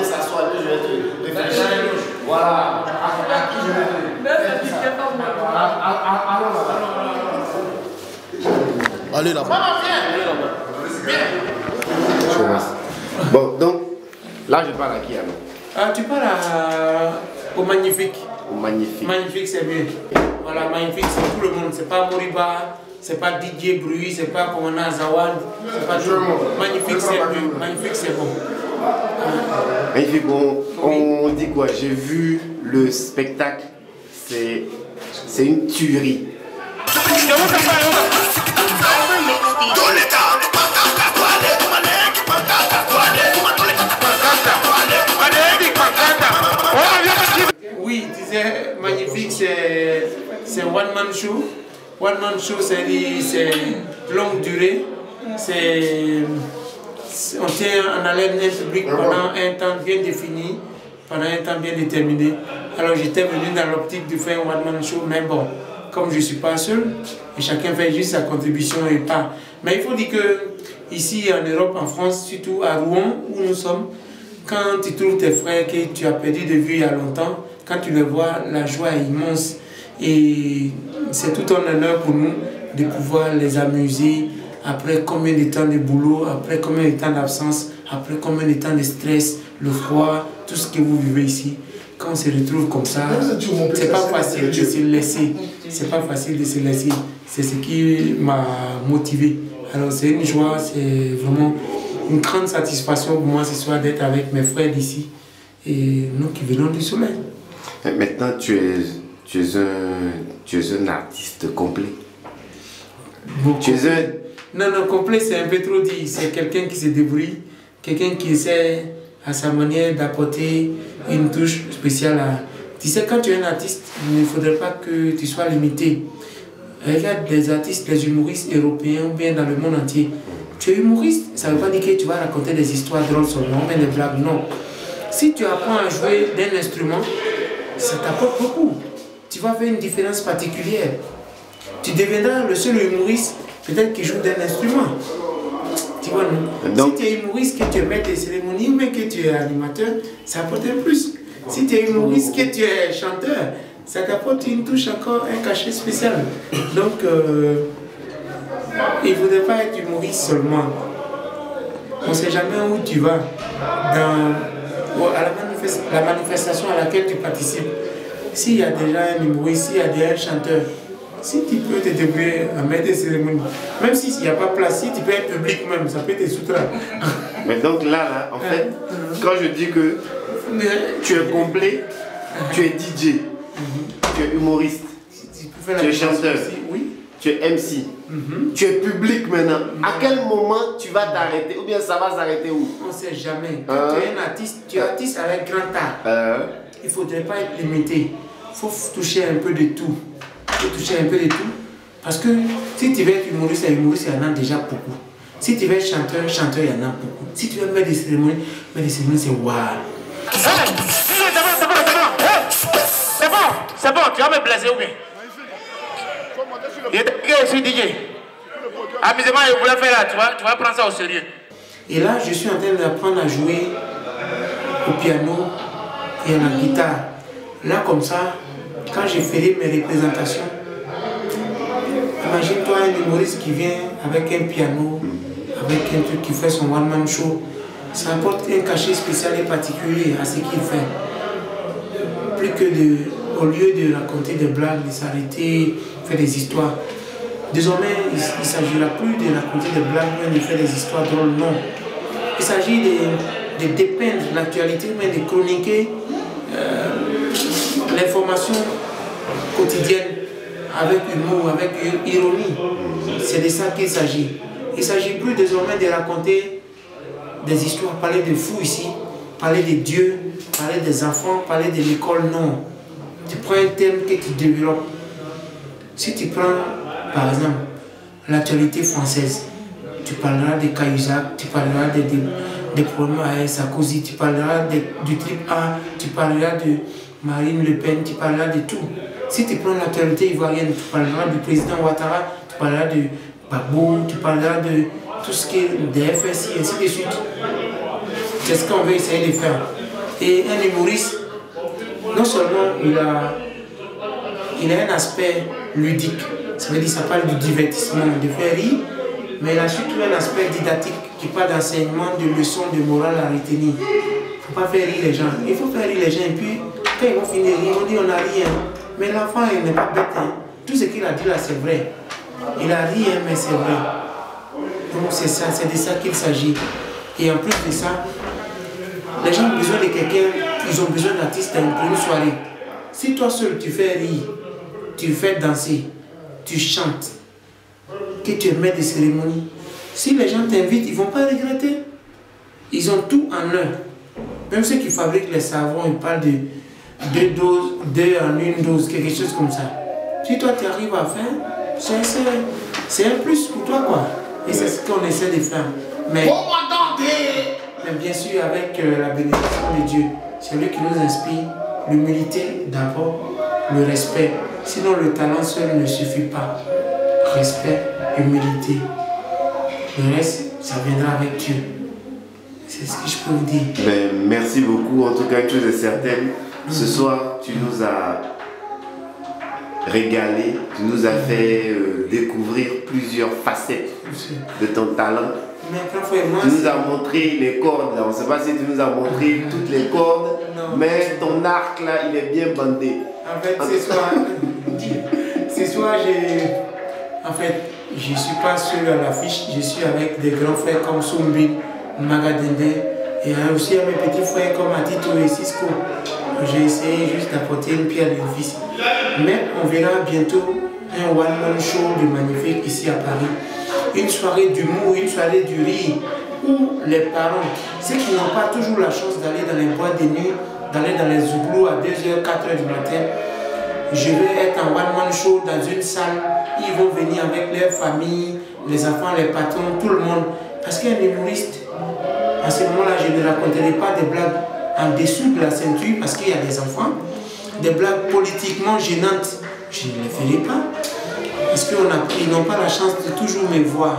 s'asseoir, je vais te réfléchir. Voilà. À qui je vais te... Allez là-bas. Maman, viens. Allez là-bas. Viens. Bon, donc, là je parle à qui alors? Tu parles au Magnifique. Au Magnifique. Magnifique, c'est mieux. Voilà, Magnifique, c'est tout le monde. C'est pas Moriba, c'est pas Didier Bruy, c'est pas Commandant Zawad. C'est pas tout le monde. Magnifique, c'est mieux. Magnifique, c'est bon. Magnifique, on dit quoi? J'ai vu le spectacle. C'est une tuerie. Oui, tu disais Magnifique, c'est un one-man show. One-man show, c'est longue durée. On tient en haleine un public pendant un temps bien défini, pendant un temps bien déterminé. Alors j'étais venu dans l'optique de faire un one-man show, mais bon, comme je ne suis pas seul, et chacun fait juste sa contribution et pas. Mais il faut dire que ici en Europe, en France, surtout à Rouen où nous sommes, quand tu trouves tes frères que tu as perdu de vue il y a longtemps, quand tu les vois, la joie est immense. Et c'est tout un honneur pour nous de pouvoir les amuser après combien de temps de boulot, après combien de temps d'absence, après combien de temps de stress, le froid, tout ce que vous vivez ici. Quand on se retrouve comme ça, c'est pas facile de se laisser. C'est pas facile de se laisser. C'est ce qui m'a motivé. Alors c'est une joie, c'est vraiment une grande satisfaction pour moi ce soir d'être avec mes frères d'ici et nous qui venons du soleil. Maintenant, tu es un artiste complet. Tu es un... Non, complet c'est un peu trop dit. C'est quelqu'un qui se débrouille, quelqu'un qui essaie à sa manière d'apporter une touche spéciale à... Tu sais, quand tu es un artiste, il ne faudrait pas que tu sois limité. Regarde les artistes, les humoristes européens ou bien dans le monde entier. Tu es humoriste, ça ne veut pas dire que tu vas raconter des histoires drôles seulement, mais des blagues, non. Si tu apprends à jouer d'un instrument, ça t'apporte beaucoup. Tu vas faire une différence particulière. Tu deviendras le seul humoriste, peut-être qui joue d'un instrument. Tu vois, non? Donc, si tu es humoriste, que tu es maître de cérémonie ou même que tu es animateur, ça apporte un plus. Si tu es humoriste, que tu es chanteur, ça t'apporte une touche encore, un cachet spécial. Donc, il ne faudrait pas être humoriste seulement. On ne sait jamais où tu vas. À la manifestation à laquelle tu participes, s'il y a déjà un humoriste, s'il y a déjà un chanteur, si tu peux te débrouiller à mettre des cérémonies, même s'il n'y a pas place, si tu peux être public même, ça peut te soutenir. Mais donc là, en fait, quand je dis que tu es complet, tu es DJ, tu es humoriste, tu es chanteur, tu es MC, tu es public maintenant. À quel moment tu vas t'arrêter ou bien ça va s'arrêter où? On ne sait jamais. Quand tu es un artiste, tu es artiste avec grand art. Il ne faudrait pas être limité. Il faut toucher un peu de tout. Parce que si tu veux être humoriste, il y en a déjà beaucoup. Si tu veux être chanteur, il y en a beaucoup. Si tu veux mettre des cérémonies, c'est waouh. C'est bon, tu vas me blesser ou bien? Je suis DJ. Amusement, je voulais faire là, tu vas prendre ça au sérieux. Et là, je suis en train d'apprendre à jouer au piano et à la guitare. Là, comme ça, quand j'ai fait mes représentations, imagine-toi un humoriste qui vient avec un piano, avec un truc qui fait son one-man show. Ça apporte un cachet spécial et particulier à ce qu'il fait. Plus que au lieu de raconter des blagues, de s'arrêter, faire des histoires. Désormais, il ne s'agira plus de raconter des blagues, mais de faire des histoires drôles, non. Il s'agit de dépeindre l'actualité, mais de chroniquer l'information quotidienne avec humour, avec ironie. C'est de ça qu'il s'agit. Il ne s'agit plus désormais de raconter des histoires, parler de fous ici, parler de Dieu, parler des enfants, parler de l'école, non. Tu prends un thème que tu développes. Si tu prends, par exemple, l'actualité française, tu parleras de Cahuzac, tu parleras des problèmes à Sarkozy, tu parleras du triple A, tu parleras de Marine Le Pen, tu parleras de tout. Si tu prends l'actualité ivoirienne, tu parleras du président Ouattara, tu parleras de Gbagbo, tu parleras de tout ce qui est des FSI, ainsi de suite. C'est ce qu'on veut essayer de faire. Et un humoriste, non seulement il a un aspect ludique, ça veut dire ça parle du divertissement, de faire rire, mais il a surtout un aspect didactique qui parle d'enseignement, de leçons de morale à retenir. Il ne faut pas faire rire les gens. Il faut faire rire les gens et puis quand ils vont finir rire, on dit on n'a rien. Mais l'enfant il n'est pas bête. Hein. Tout ce qu'il a dit là c'est vrai. Il a rien mais c'est vrai. Donc c'est ça, c'est de ça qu'il s'agit. Et en plus de ça, les gens ont besoin de quelqu'un, ils ont besoin d'artistes pour une soirée. Si toi seul tu fais rire, tu fais danser, tu chantes, que tu es maître de cérémonie, si les gens t'invitent, ils ne vont pas regretter. Ils ont tout en eux. Même ceux qui fabriquent les savons, ils parlent de 2 doses, 2 en 1 dose, quelque chose comme ça. Si toi tu arrives à faire, c'est un plus pour toi quoi. Et c'est ce qu'on essaie de faire. Mais bien sûr avec la bénédiction de Dieu, c'est lui qui nous inspire l'humilité d'abord, le respect. Sinon le talent seul ne suffit pas. Respect, humilité. Le reste, ça viendra avec Dieu. C'est ce que je peux vous dire. Ben, merci beaucoup. En tout cas, une chose est certaine. Ce soir, tu nous as régalé, tu nous as fait découvrir plusieurs facettes de ton talent. Tu nous as montré les cordes, là. On ne sait pas si tu nous as montré toutes les cordes, mais ton arc là, il est bien bandé. En fait, ce soir, je ne suis pas seul à l'affiche, je suis avec des grands frères comme Soumbi, Magadende, et aussi à mes petits frères comme Atito et Cisco. J'ai essayé juste d'apporter une pierre de l'édifice. Mais on verra bientôt un one-man show de magnifique ici à Paris. Une soirée d'humour, une soirée du rire, où les parents, ceux qui n'ont pas toujours la chance d'aller dans les boîtes de nuit, d'aller dans les zouglous à 2h, 4h du matin, je vais être en one-man show dans une salle. Ils vont venir avec leur famille, les enfants, les patrons, tout le monde. Parce qu'un humoriste, à ce moment-là, je ne raconterai pas des blagues en dessous de la ceinture parce qu'il y a des enfants. Des blagues politiquement gênantes, je ne les ferai pas. Parce qu'ils n'ont pas la chance de toujours me voir.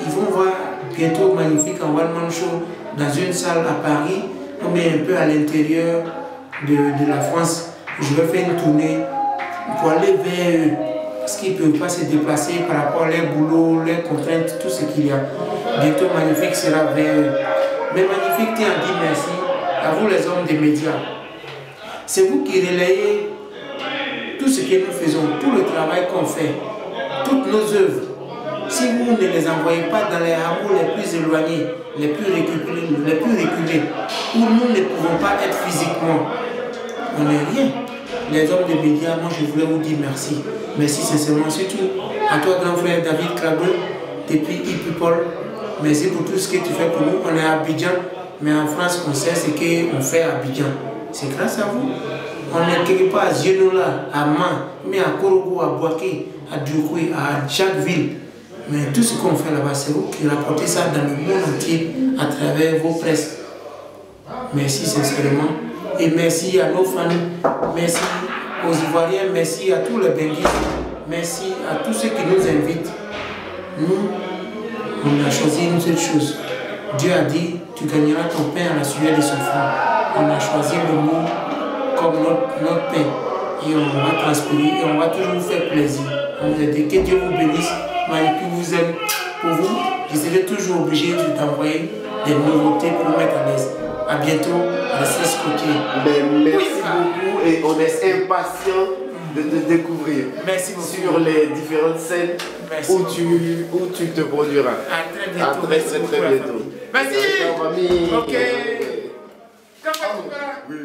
Ils vont voir bientôt magnifique en one-man show dans une salle à Paris, ou bien un peu à l'intérieur de la France. Je vais faire une tournée pour aller vers eux. Parce qu'ils ne peuvent pas se déplacer par rapport à leur boulot, leurs contraintes, tout ce qu'il y a. Bientôt magnifique sera vers eux. Mais magnifique tient à dire merci à vous les hommes des médias. C'est vous qui relayez tout ce que nous faisons, tout le travail qu'on fait, toutes nos œuvres. Si vous ne les envoyez pas dans les hameaux les plus éloignés, les plus reculés, où nous ne pouvons pas être physiquement, on n'est rien. Les hommes des médias, moi je voulais vous dire merci. Merci sincèrement, surtout à toi grand frère David Crabeux, depuis People. Merci pour tout ce que tu fais pour nous. On est à Abidjan, mais en France on sait ce qu'on fait à Abidjan. C'est grâce à vous. On n'est quelque part à Zionola, à Man, mais à Korogo, à Boaké, à Djoukoué, à chaque ville. Mais tout ce qu'on fait là-bas, c'est vous qui rapportez ça dans le monde entier à travers vos presses. Merci sincèrement. Et merci à nos fans, merci aux Ivoiriens, merci à tous les Benguis, merci à tous ceux qui nous invitent. Nous, on a choisi une seule chose. Dieu a dit, tu gagneras ton pain à la sueur de son front. On a choisi le mot comme notre pain. Et on va transpirer et on va toujours vous faire plaisir. On vous a dit que Dieu vous bénisse, Magnifique vous aime. Pour vous, je serai toujours obligé de t'envoyer des nouveautés pour vous mettre à l'aise. A bientôt, restez scotchés. Merci beaucoup et on est impatient de te découvrir. Merci beaucoup. Sur les différentes scènes où tu te produiras. À très bientôt. À très bientôt. Merci. Ok. Oui.